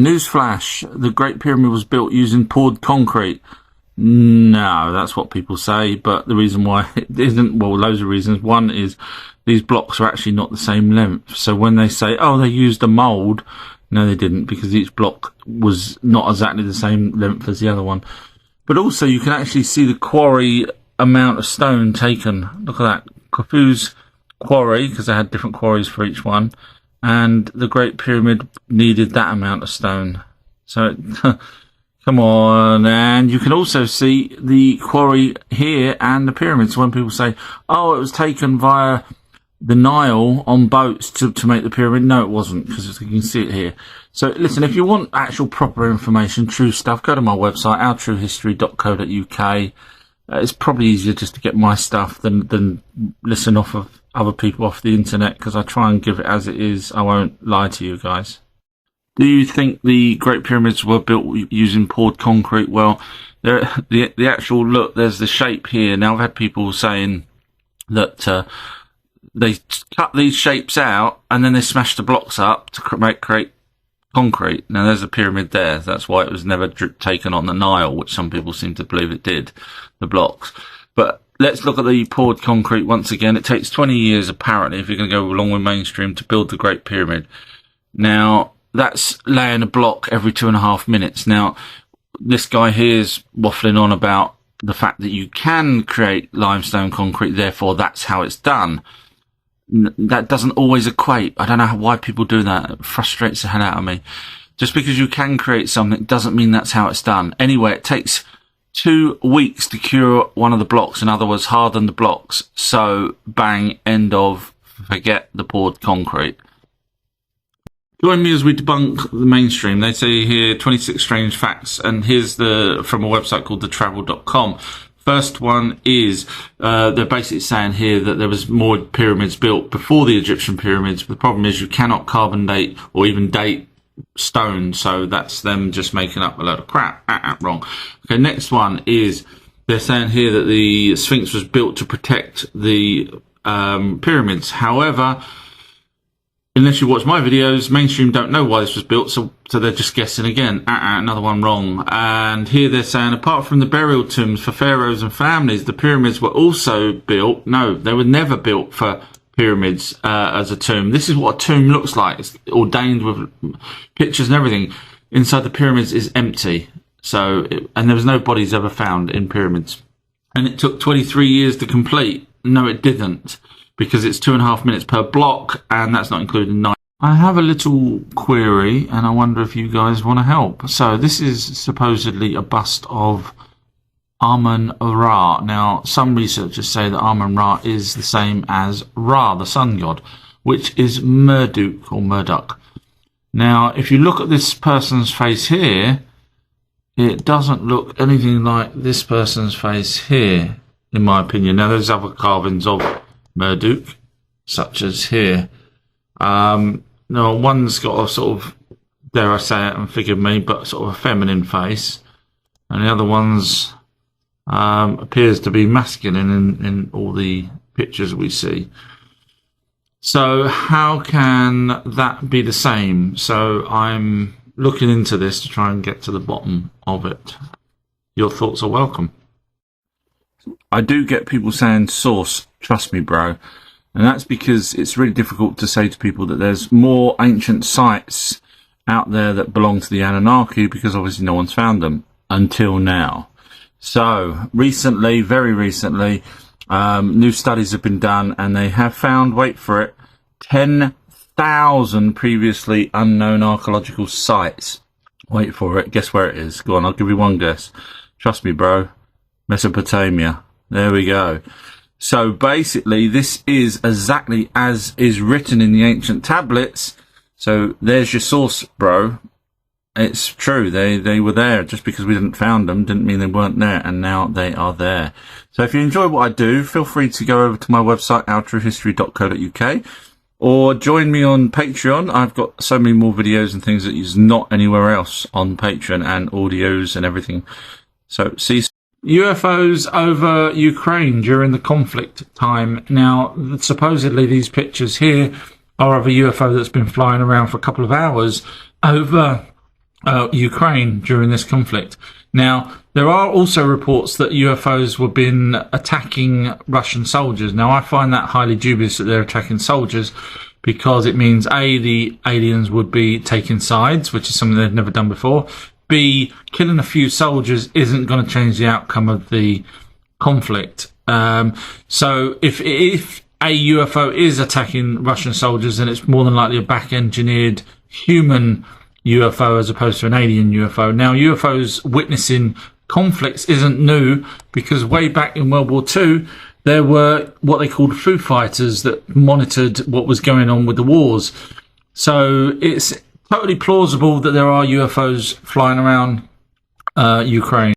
Newsflash, the Great Pyramid was built using poured concrete. No, that's what people say, but the reason why it isn't, well, loads of reasons. One is these blocks are actually not the same length. So when they say, oh, they used a mould, no, they didn't, because each block was not exactly the same length as the other one. But also you can actually see the quarry amount of stone taken. Look at that. Khufu's quarry, because they had different quarries for each one, and the Great Pyramid needed that amount of stone. So come on. And you can also see the quarry here and the pyramids. When people say, oh, it was taken via the Nile on boats to make the pyramid, no, it wasn't, because you can see it here. So listen, if you want actual proper information, true stuff, go to my website, ourtruehistory.co.uk. It's probably easier just to get my stuff than listen off of other people off the internet, because I try and give it as it is. I won't lie to you guys. Do you think the Great Pyramids were built using poured concrete? Well, the actual look, there's the shape here. Now, I've had people saying that they cut these shapes out and then they smash the blocks up to create concrete. Now, there's a pyramid there. That's why it was never taken on the Nile, which some people seem to believe it did, the blocks. But let's look at the poured concrete once again. It takes 20 years, apparently, if you're going to go along with mainstream, to build the Great Pyramid. Now, that's laying a block every 2.5 minutes. Now, this guy here is waffling on about the fact that you can create limestone concrete, therefore that's how it's done. That doesn't always equate. I don't know why people do that. It frustrates the hell out of me. Just because you can create something doesn't mean that's how it's done. Anyway, it takes 2 weeks to cure one of the blocks. In other words, harden the blocks. So, bang, end of, forget the poured concrete. Join me as we debunk the mainstream. They say here 26 strange facts, and here's from a website called thetravel.com. First one is they're basically saying here that there was more pyramids built before the Egyptian pyramids. The problem is you cannot carbon date or even date stone, so that's them just making up a load of crap. Wrong. Okay, next one is they're saying here that the Sphinx was built to protect the pyramids. However, unless you watch my videos, mainstream don't know why this was built, so they're just guessing again. Another one wrong. And here they're saying, apart from the burial tombs for pharaohs and families, the pyramids were also built. No, they were never built for pyramids as a tomb. This is what a tomb looks like. It's ordained with pictures and everything. Inside the pyramids is empty. And there was no bodies ever found in pyramids. And it took 23 years to complete. No, it didn't, because it's 2.5 minutes per block, and that's not including night. I have a little query, and I wonder if you guys want to help. So this is supposedly a bust of Amun-Ra. Now, some researchers say that Amun-Ra is the same as Ra, the sun god, which is Marduk or Marduk. Now, if you look at this person's face here, it doesn't look anything like this person's face here, in my opinion. Now, there's other carvings of Marduk, such as here. No, one's got a sort of, dare I say it, and forgive me, but sort of a feminine face, and the other one's appears to be masculine in all the pictures we see. So how can that be the same? So I'm looking into this to try and get to the bottom of it. Your thoughts are welcome. I do get people saying source, trust me, bro. And that's because it's really difficult to say to people that there's more ancient sites out there that belong to the Anunnaki, because obviously no one's found them until now. So recently, very recently, new studies have been done, and they have found, wait for it, 10,000 previously unknown archaeological sites. Wait for it. Guess where it is. Go on, I'll give you one guess. Trust me, bro. Mesopotamia. There we go. So basically, this is exactly as is written in the ancient tablets. So there's your source, bro. It's true. They were there. Just because we didn't found them didn't mean they weren't there, and now they are there. So if you enjoy what I do, feel free to go over to my website, ourtruehistory.co.uk, or join me on Patreon. I've got so many more videos and things that is not anywhere else on Patreon, and audios and everything. So see you soon. UFOs over Ukraine during the conflict time. Now, supposedly these pictures here are of a UFO that's been flying around for a couple of hours over Ukraine during this conflict. Now, there are also reports that UFOs were been attacking Russian soldiers. Now, I find that highly dubious that they're attacking soldiers, because it means A, the aliens would be taking sides, which is something they've never done before. B, killing a few soldiers isn't going to change the outcome of the conflict. So if a UFO is attacking Russian soldiers, then it's more than likely a back-engineered human UFO as opposed to an alien UFO. Now, UFOs witnessing conflicts isn't new, because way back in World War II, there were what they called Foo Fighters that monitored what was going on with the wars. So it's totally plausible that there are UFOs flying around Ukraine.